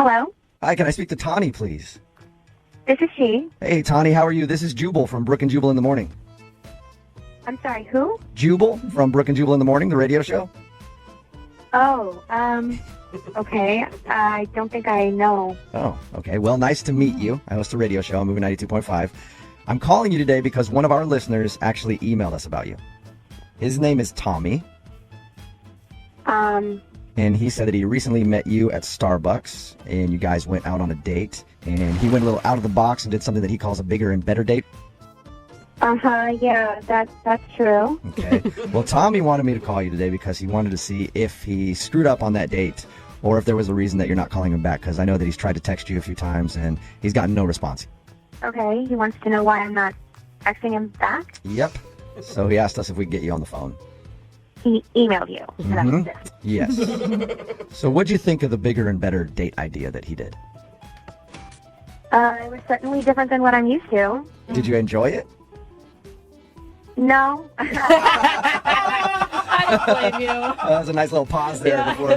Hello? Hi, can I speak to Tani, please? This is she. Hey, Tani, how are you? This is Jubal from Brooke and Jubal in the Morning. I'm sorry, who? Jubal from Brooke and Jubal in the Morning, the radio show. Oh, okay. I don't think I know. Oh, okay. Well, nice to meet you. I host a radio show on Movie 92.5. I'm calling you today because one of our listeners actually emailed us about you. His name is Tommy. And he said that he recently met you at Starbucks, and you guys went out on a date, and he went a little out of the box and did something that he calls a bigger and better date. Yeah, that's true. Okay. Well, Tommy wanted me to call you today because he wanted to see if he screwed up on that date or if there was a reason that you're not calling him back, because I know that he's tried to text you a few times and he's gotten no response. Okay, he wants to know why I'm not texting him back? Yep. So he asked us if we could get you on the phone. He emailed you. Mm-hmm. Yes. So what'd you think of the bigger and better date idea that he did? It was certainly different than what I'm used to. Did you enjoy it? No. I don't blame you. That was a nice little pause there before.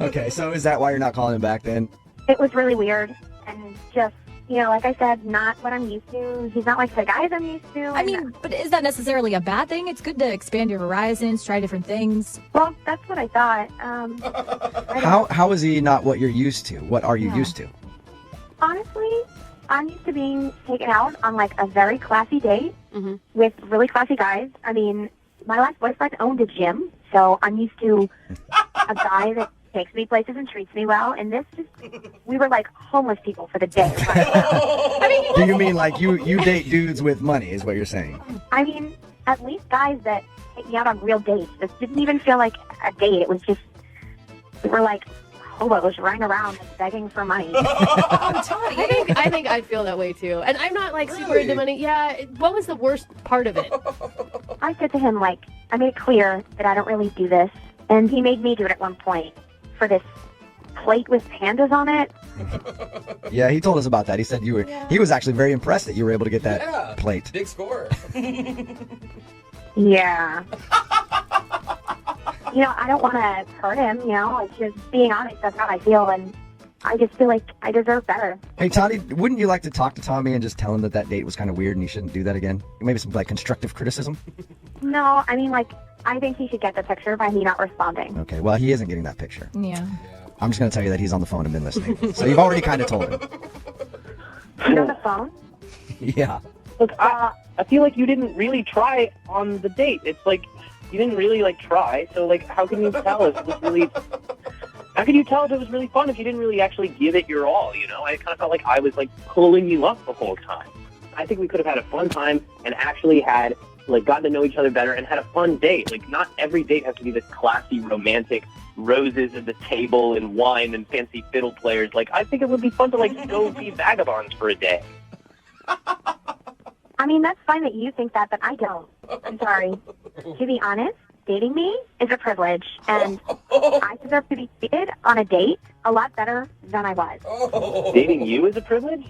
Okay, so is that why you're not calling him back then? It was really weird. And just, like I said, not what I'm used to. He's not like the guys I'm used to. I mean, but is that necessarily a bad thing? It's good to expand your horizons, try different things. Well, that's what I thought. How is he not what you're used to? What are you used to? Honestly, I'm used to being taken out on like a very classy date with really classy guys. I mean, my last boyfriend owned a gym, so I'm used to a guy that takes me places and treats me well. And we were like homeless people for the day. Do you mean like you date dudes with money is what you're saying? I mean, at least guys that take me out on real dates. This didn't even feel like a date. It was just, we were like hobos running around and begging for money. I think I'd feel that way too. And I'm not like super into money. Yeah. What was the worst part of it? I said to him, I made it clear that I don't really do this. And he made me do it at one point for this plate with pandas on it. Yeah, he told us about that. He said he was actually very impressed that you were able to get that plate. Big score. Yeah. I don't want to hurt him, It's just being honest, that's how I feel, and I just feel like I deserve better. Hey, Tani, wouldn't you like to talk to Tommy and just tell him that date was kind of weird and he shouldn't do that again? Maybe some, constructive criticism? No, I mean, I think he should get the picture by me not responding. Okay, well, he isn't getting that picture. Yeah. I'm just going to tell you that he's on the phone and been listening. So you've already kind of told him. He's on the phone? Yeah. Look, I feel like you didn't really try on the date. It's like you didn't really try. So how can you tell if it was really? How can you tell if it was really fun if you didn't really actually give it your all? I kind of felt like I was pulling you up the whole time. I think we could have had a fun time and actually had gotten to know each other better and had a fun date. Not every date has to be this classy, romantic, roses at the table and wine and fancy fiddle players. I think it would be fun to go be vagabonds for a day. I mean, that's fine that you think that, but I don't. I'm sorry. To be honest, dating me is a privilege, and I deserve to be treated on a date a lot better than I was. Dating you is a privilege?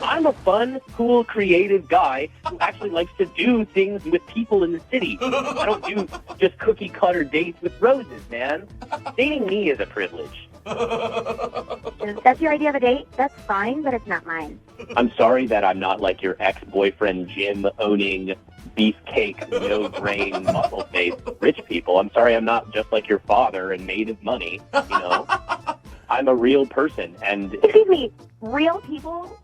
I'm a fun, cool, creative guy who actually likes to do things with people in the city. I don't do just cookie-cutter dates with roses, man. Dating me is a privilege. If that's your idea of a date, that's fine, but it's not mine. I'm sorry that I'm not like your ex-boyfriend, gym-owning, beefcake, no-brain, muscle-faced rich people. I'm sorry I'm not just like your father and made of money, I'm a real person, and... Excuse me, real people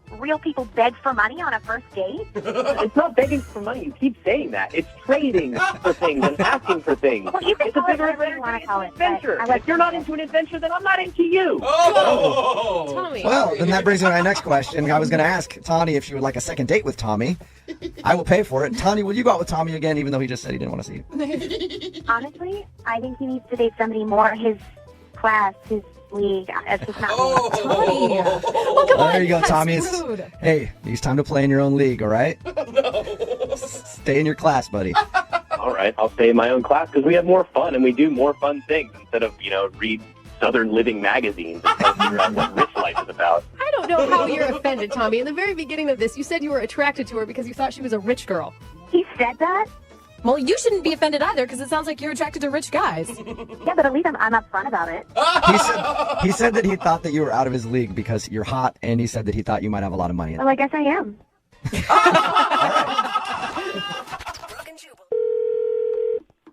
beg for money on a first date? It's not begging for money. You keep saying that. It's trading for things and asking for things. Well, you can it's a bigger adventure. If you're not into an adventure, then I'm not into you. Tommy. Well, then that brings me to my next question. I was going to ask Tani if she would like a second date with Tommy. I will pay for it. Tani, will you go out with Tommy again, even though he just said he didn't want to see you? Honestly, I think he needs to date somebody more his class, his league. It's just not me. Tommy. Well, come on. There you go, That's Tommy. rude. Hey, it's time to play in your own league, all right? No. Stay in your class, buddy. All right, I'll stay in my own class because we have more fun and we do more fun things instead of, read Southern Living magazines and try to figure out what rich life is about. I don't know how you're offended, Tommy. In the very beginning of this, you said you were attracted to her because you thought she was a rich girl. He said that? Well, you shouldn't be offended either because it sounds like you're attracted to rich guys. Yeah, but at least I'm upfront about it. He said that he thought that you were out of his league because you're hot, and he said that he thought you might have a lot of money. Well, I guess I am.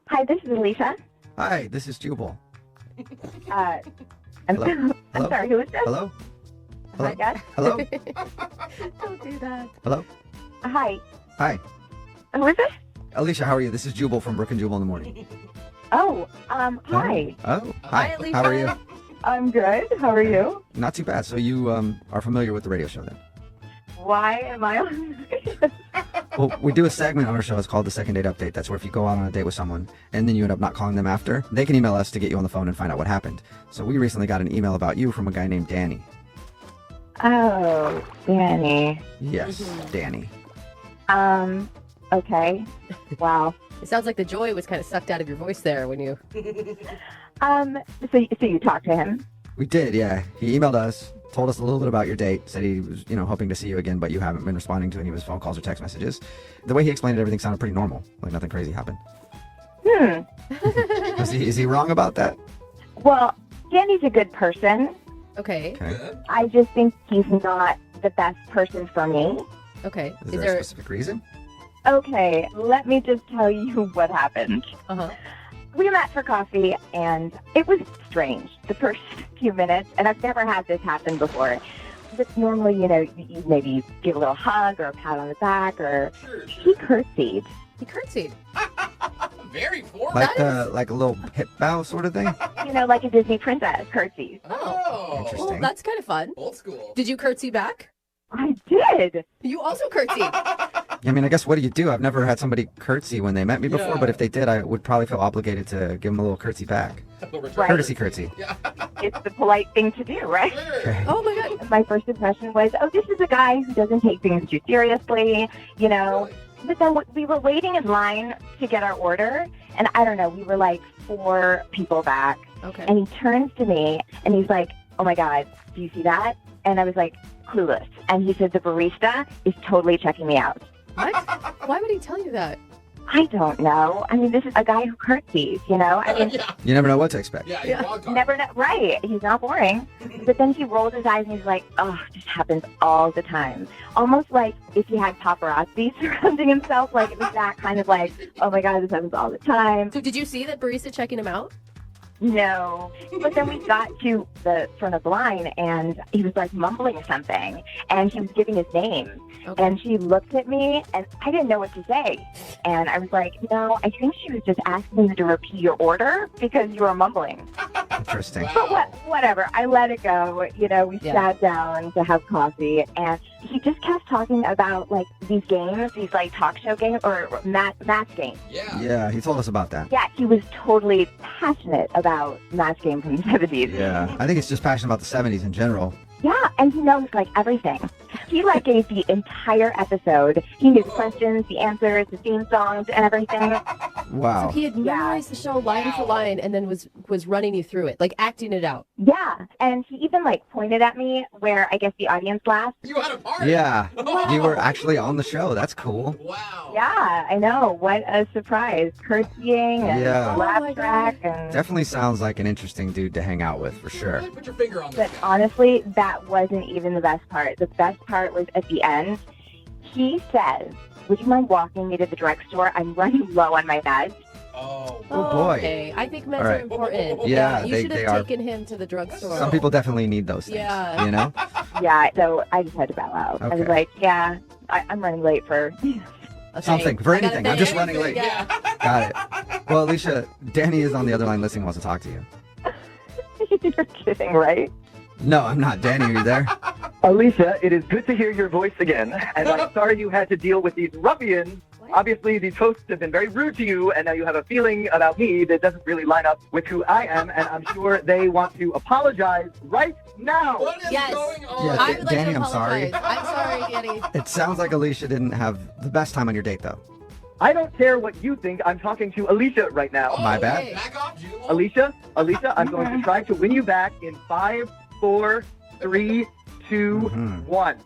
Hi, this is Alicia. Hi, this is Jubal. I'm Hello? sorry, who is this? Hello? Hello? Yes? Hello? Don't do that. Hello? Hi. Hi. Who is this? Alicia, how are you? This is Jubal from Brooke and Jubal in the morning. Oh, hi. Oh, hi. Hi, Alicia. How are you? I'm good. How are you? Not too bad. So you are familiar with the radio show then? Why am I on this? Well, we do a segment on our show. It's called the Second Date Update. That's where if you go out on a date with someone and then you end up not calling them after, they can email us to get you on the phone and find out what happened. So we recently got an email about you from a guy named Danny. Oh, Danny. Yes, Danny. Okay. Wow. It sounds like the joy was kind of sucked out of your voice there when you. So you talked to him? We did, yeah. He emailed us, told us a little bit about your date, said he was, hoping to see you again, but you haven't been responding to any of his phone calls or text messages. The way he explained it, everything sounded pretty normal, like nothing crazy happened. Is he wrong about that? Well, Danny's a good person. Okay. I just think he's not the best person for me. Okay. Is there a specific reason? Okay, let me just tell you what happened. Uh-huh. We met for coffee, and it was strange the first few minutes, and I've never had this happen before. But normally, you maybe give a little hug or a pat on the back, or he curtsied. He curtsied. Very formal. Like a little hip bow sort of thing? Like a Disney princess curtsies. Oh. Interesting. Well, that's kind of fun. Old school. Did you curtsy back? I did. You also curtsied. I mean, I guess what do you do? I've never had somebody curtsy when they met me before, Yeah. but if they did, I would probably feel obligated to give them a little curtsy back. Right. Courtesy curtsy. Yeah. It's the polite thing to do, right? Okay. Oh my God. My first impression was, this is a guy who doesn't take things too seriously, Really? But then we were waiting in line to get our order, and I don't know, we were like 4 people back. Okay. And he turns to me, and he's like, oh my God, do you see that? And I was like, clueless. And he said, the barista is totally checking me out. What? Why would he tell you that? I don't know. I mean, this is a guy who curtsies, I mean, Yeah. You never know what to expect. Yeah. Yeah. Wild card. never know. Right. He's not boring. But then he rolls his eyes and he's like, this happens all the time. Almost like if he had paparazzi surrounding himself, like it was that kind of like, oh my God, this happens all the time. So did you see that barista checking him out? No. But then we got to the front of the line and he was like mumbling something and he was giving his name. Okay. And she looked at me and I didn't know what to say. And I was like, no, I think she was just asking you to repeat your order because you were mumbling. Interesting. But whatever. I let it go. We sat down to have coffee and he just kept talking about like these games, these like talk show games or math games. Yeah. Yeah, he told us about that. Yeah, he was totally passionate about math game from the 70s. Yeah, I think it's just passionate about the 70s in general. Yeah, and he knows like everything. He like gave the entire episode. He knew the questions, the answers, the theme songs, and everything. Wow. So he had memorized the show line for line and then was running you through it, like acting it out. Yeah, and he even like pointed at me where I guess the audience laughed. You had a party. Yeah, you were actually on the show. That's cool. Wow. Yeah, I know. What a surprise. Curtsying and Yeah. laugh Oh my track. And... Definitely sounds like an interesting dude to hang out with, for sure. Really put your finger on But this. honestly, that wasn't even the best part. The best part was at the end. He says, would you mind walking me to the drugstore? I'm running low on my meds. Oh. Oh, boy. Okay, I think meds All are right. important. Yeah, you they- should they have are. taken him to the drugstore. Some people definitely need those things, Yeah. you know? Yeah, so I just had to bow out. I was Okay. like, yeah, I'm running late for... Okay. Something, for I got a anything. I'm thing. just running late. Yeah. Got it. Well, Alicia, Danny is on the other line listening, wants to talk to you. You're kidding, right? No, I'm not. Danny, are you there? Alicia, it is good to hear your voice again, and I'm sorry you had to deal with these ruffians. Obviously, these hosts have been very rude to you, and now you have a feeling about me that doesn't really line up with who I am, and I'm sure they want to apologize right now. What is Yes. going on? Yes. I would like Danny, to I'm sorry. apologize. I'm sorry, Danny. It sounds like Alicia didn't have the best time on your date, though. I don't care what you think. I'm talking to Alicia right now. Oh, My bad. hey, back off, Jubal. Alicia, I'm going to try to win you back in 5, 4, 3, 2, Mhm. 1.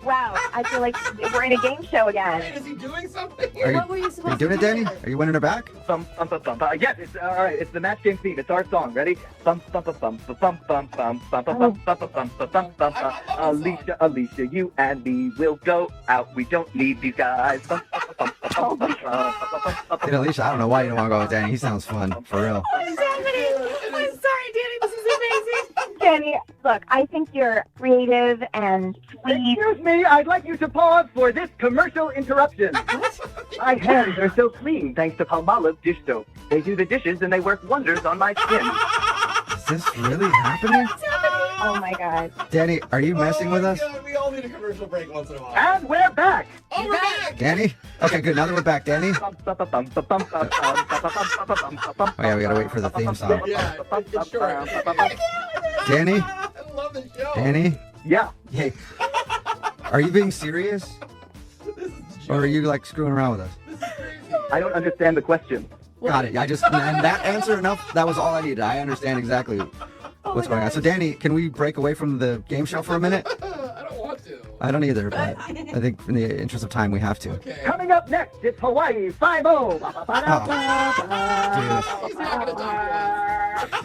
Wow, I feel like we're in a game show again. Is he doing something? What were you Are you supposed doing to it, do Danny? there? Are you winning her back? Yes, it's all right. It's the match game theme. It's our song. Ready? Alicia, Alicia, you and me will go out. We don't need these guys. Dude, Alicia, I don't know why you don't want to go with Danny. He sounds fun, for real. What is happening? I'm sorry, Danny. This is amazing. Danny, look, I think you're creative and sweet. Excuse me, I'd like you to pause for this commercial interruption. My hands are so clean thanks to Palmolive dish soap. They do the dishes and they work wonders on my skin. Is this really happening? Oh my God. Danny, are you messing with us? God, we all need a commercial break once in a while. And we're back. Oh, we're back. Danny? Okay, good. Now that we're back, Danny. Oh, yeah, we gotta wait for the theme song. Yeah, it's short. Danny? I love the show. Danny? Yeah. Hey. Are you being serious? Or are you, like, screwing around with us? I don't understand the question. Got it. And that answer enough, that was all I needed. I understand exactly what's going on. So, Danny, can we break away from the game show for a minute? I don't want to. I don't either, but I think in the interest of time, we have to. Okay. Coming up next, it's Hawaii 5-0. He's not gonna talk to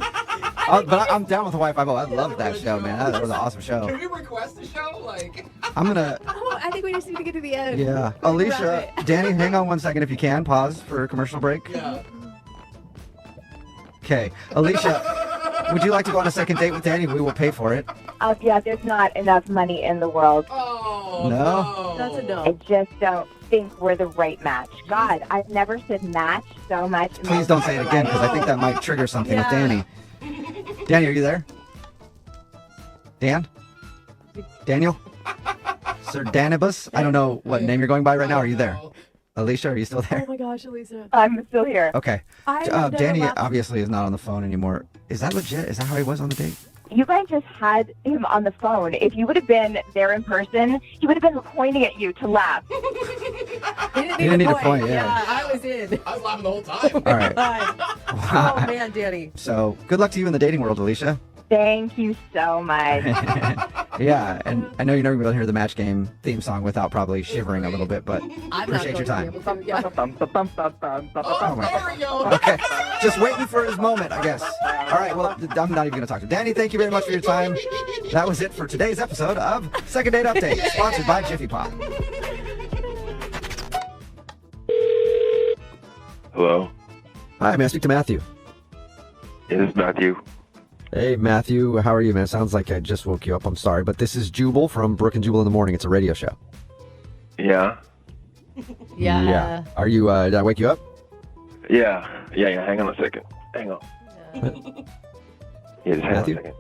Oh, but I'm down with Hawaii 5-0. I love that show, man. That was an awesome us. show. Can we request a show? Like, I'm gonna, Oh, I think we just need to get to the end. yeah. Alicia, Danny, hang on 1 second if you can. Pause for a commercial break. yeah. Okay. Alicia, would you like to go on a second date with Danny? We will pay for it. Yeah, there's not enough money in the world. Oh, No? That's a I no. just don't think we're the right match. God, I've never said match so much. in my Please don't say it life. again because I think that might trigger something with Yeah. Danny. Danny, are you there? Dan? Daniel? Sir Danibus? I don't know what name you're going by right now. Are you there? Alicia, are you still Oh there? my gosh, Elisa. I'm still here. Okay. I have never Danny laughed- obviously is not on the phone anymore. Is that legit? Is that how he was on the date? You guys just had him on the phone. If you would have been there in person, he would have been pointing at you to laugh. He didn't need a point, yeah. I was in. I was laughing the whole time. All right. Oh man, Danny. So good luck to you in the dating world, Alicia. Thank you so much. Yeah, and I know you're never going to hear the match game theme song without probably shivering a little bit, but I'm appreciate your time. Oh, my there we go. Okay, just waiting for his moment, I guess. All right, well, I'm not even going to talk to Danny. Thank you very much for your time. That was it for today's episode of Second Date Update, sponsored by Jiffy Pop. Hello, Hi, may I speak to Matthew? it is Matthew. Hey, Matthew, how are you, man? Sounds like I just woke you up. I'm sorry, but this is Jubal from Brooke and Jubal in the Morning. It's a radio show. Yeah, Yeah. Are you, did I wake you up? yeah. Hang on a second. Hang on. Yeah, just hang Matthew? on a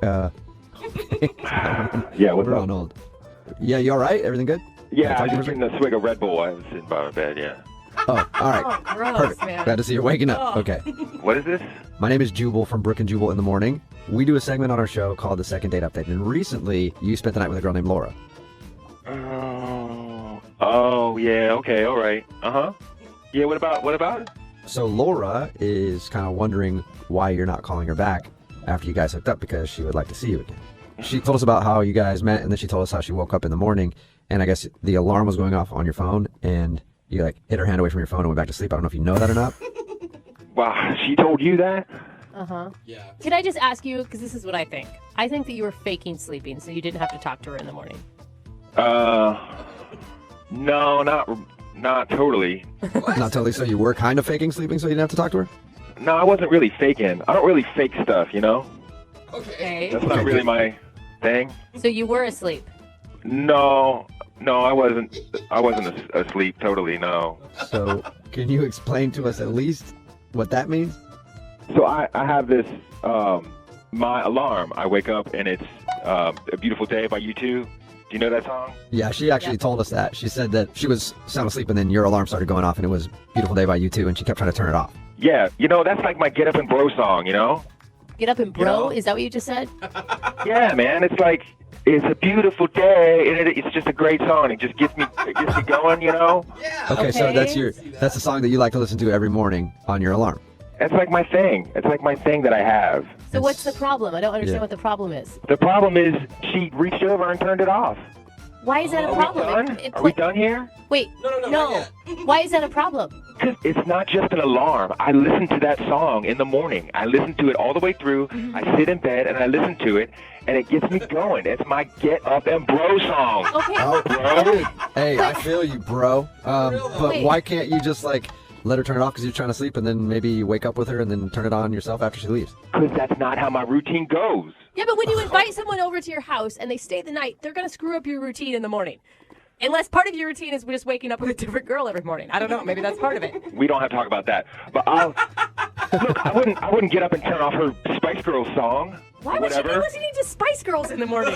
second. Uh, Yeah, what's we're up? on hold. Yeah, you all right? Everything good? Yeah, Talk I to you was for a getting a swig of Red Bull. I was sitting by my bed. Yeah. Oh, all right. Oh, gross, Perfect. man. Glad to see you're waking up. Oh. Okay. What is this? My name is Jubal from Brooke and Jubal in the Morning. We do a segment on our show called The Second Date Update. And recently, you spent the night with a girl named Laura. Oh, yeah. Okay, all right. Yeah. What about it? So Laura is kind of wondering why you're not calling her back after you guys hooked up because she would like to see you again. She told us about how you guys met, and then she told us how she woke up in the morning, and I guess the alarm was going off on your phone, and you like hid her hand away from your phone and went back to sleep. I don't know if you know that or not. Wow, she told you that? Yeah. Can I just ask you, because this is what I think. I think that you were faking sleeping, so you didn't have to talk to her in the morning. No, not totally. Not totally. So you were kind of faking sleeping so you didn't have to talk to her? No, I wasn't really faking. I don't really fake stuff, you know? Okay. That's Okay, not really good. my thing. So you were asleep. No, I wasn't asleep totally, no. So can you explain to us at least what that means? So I have this, my alarm. I wake up and it's A Beautiful Day by U2. Do you know that song? Yeah, she actually told us that. She said that she was sound asleep and then your alarm started going off and it was Beautiful Day by U2 and she kept trying to turn it off. Yeah, you know, that's like my Get Up and Bro song, you know? Get up and bro. You know? Is that what you just said? Yeah, man, it's like, it's a beautiful day, and it's just a great song. It just gets me going, you know? Yeah. Okay, so Okay. that's the song that you like to listen to every morning on your alarm. That's like my thing. It's like my thing that I have. So what's the problem? I don't understand Yeah. what the problem is. The problem is she reached over and turned it off. Why is that a problem? Are we done here? Wait, No, not yet. Why is that a problem? Because it's not just an alarm. I listen to that song in the morning. I listen to it all the way through. I sit in bed and I listen to it, and it gets me going. It's my get up and bro song. Okay. Oh, Bro. Hey, I feel you, bro. But Wait. why can't you just like let her turn it off because you're trying to sleep, and then maybe you wake up with her and then turn it on yourself after she leaves? Because that's not how my routine goes. Yeah, but when you invite someone over to your house and they stay the night, they're going to screw up your routine in the morning. Unless part of your routine is just waking up with a different girl every morning. I don't know. Maybe that's part of it. We don't have to talk about that. But look, I wouldn't get up and turn off her Spice Girls song. Why would you be Whatever. listening to Spice Girls in the morning?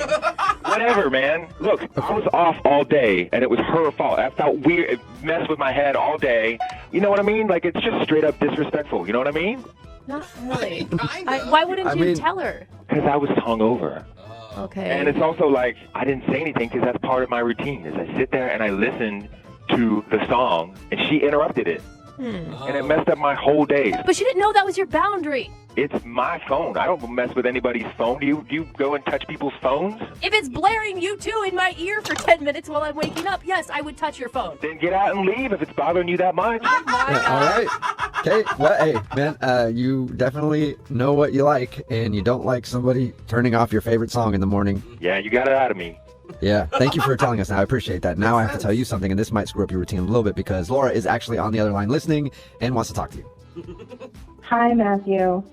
Whatever, man. Look, I was off all day, and it was her fault. I felt weird. It messed with my head all day. You know what I mean? Like, it's just straight up disrespectful. You know what I mean? Not really. Kinda. Why wouldn't I you mean- tell her? Because I was hungover. Okay. And it's also like, I didn't say anything because that's part of my routine, is I sit there and I listen to the song, and she interrupted it. And it messed up my whole day. But she didn't know that was your boundary. It's my phone. I don't mess with anybody's phone. Do you go and touch people's phones? If it's blaring U2 in my ear for 10 minutes while I'm waking up, yes, I would touch your phone. Then get out and leave if it's bothering you that much. Yeah, all right. Okay. Well, hey, man, you definitely know what you like, and you don't like somebody turning off your favorite song in the morning. Yeah, you got it out of me. Yeah. Thank you for telling us. Now, I appreciate that. Now I have to tell you something, and this might screw up your routine a little bit because Laura is actually on the other line listening and wants to talk to you. Hi, Matthew.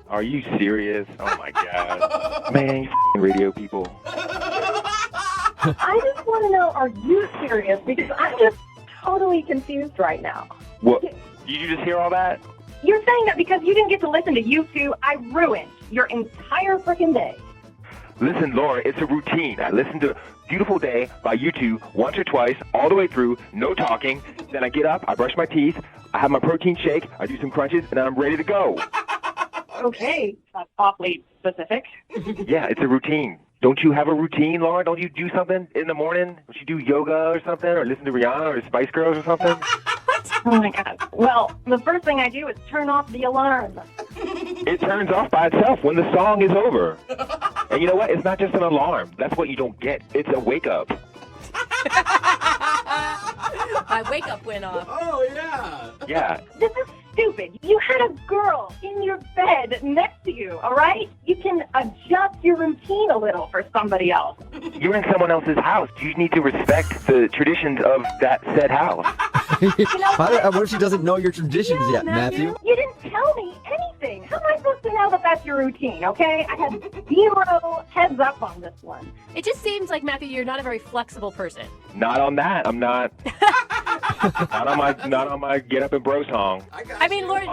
Are you serious? Oh my god. Man, you f***ing radio people. I just want to know, are you serious? Because I'm just totally confused right now. What? Did you just hear all that? You're saying that because you didn't get to listen to U2, I ruined your entire freaking day. Listen, Laura, it's a routine. I listen to Beautiful Day by U2 once or twice, all the way through, no talking. Then I get up, I brush my teeth, I have my protein shake, I do some crunches, and then I'm ready to go. Okay, that's awfully specific. Yeah, it's a routine. Don't you have a routine, Laura? Don't you do something in the morning? Don't you do yoga or something, or listen to Rihanna or Spice Girls or something? Oh my God. Well, the first thing I do is turn off the alarm. It turns off by itself when the song is over. And you know what? It's not just an alarm. That's what you don't get. It's a wake-up. My wake-up went off. Oh, yeah. Yeah. This is stupid. You had a girl in your bed next to you, all right? You can adjust your routine a little for somebody else. You're in someone else's house. You need to respect the traditions of that said house. What if she doesn't know your traditions yet, Matthew? You didn't tell me anything. How am I supposed to know that that's your routine, okay? I had zero heads up on this one. It just seems like, Matthew, you're not a very flexible person. Not on that. I'm not. not on my get up and bro song. I mean, Laura,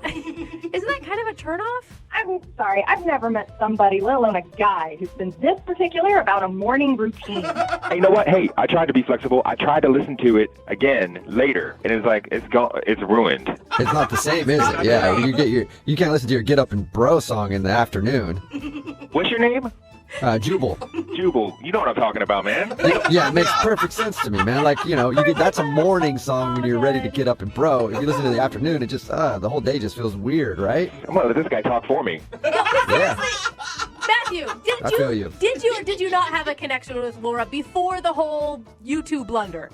isn't that kind of a turnoff? I'm sorry. I've never met somebody, let alone a guy, who's been this particular about a morning routine. Hey, you know what? Hey, I tried to be flexible. I tried to listen to it again later, and it's like it's gone. It's ruined. It's not the same, is it? Yeah, you can't listen to your Get Up and Bro song in the afternoon. What's your name? Jubal. Jubal. You know what I'm talking about, man. Yeah, it makes perfect sense to me, man. Like, that's a morning song when you're ready to get up and bro. If you listen to the afternoon, it just, the whole day just feels weird, right? I'm gonna let this guy talk for me. Yeah. Matthew, I feel you. Did you or did you not have a connection with Laura before the whole YouTube blunder?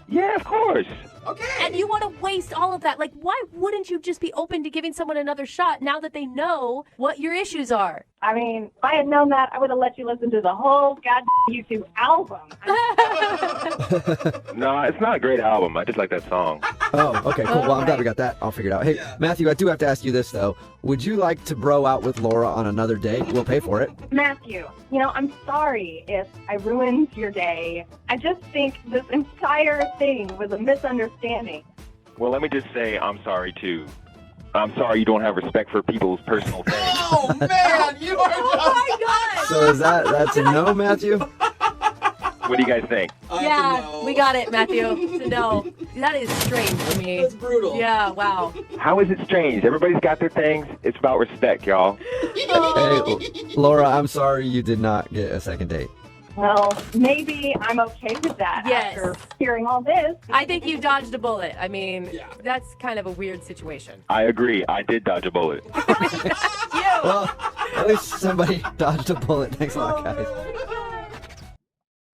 Yeah, of course. Okay. And you want to waste all of that. Like, why wouldn't you just be open to giving someone another shot now that they know what your issues are? I mean, if I had known that, I would have let you listen to the whole goddamn YouTube album. No, it's not a great album. I just like that song. Oh, okay, cool. Well, I'm glad we got that all figured out. Hey, Matthew, I do have to ask you this, though. Would you like to bro out with Laura on another date? We'll pay for it. Matthew, I'm sorry if I ruined your day. I just think this entire thing was a misunderstanding. Well, let me just say I'm sorry, too. I'm sorry you don't have respect for people's personal things. Oh, man, you are just... Oh, my God. So that's a no, Matthew? What do you guys think? Yeah, we got it, Matthew. It's a no. That is strange to me. That's brutal. Yeah, wow. How is it strange? Everybody's got their things. It's about respect, y'all. Hey, Laura, I'm sorry you did not get a second date. Well, maybe I'm okay with that Yes. after hearing all this. I think you dodged a bullet. I mean, that's kind of a weird situation. I agree. I did dodge a bullet. Well, at least somebody dodged a bullet. Thanks a lot, guys.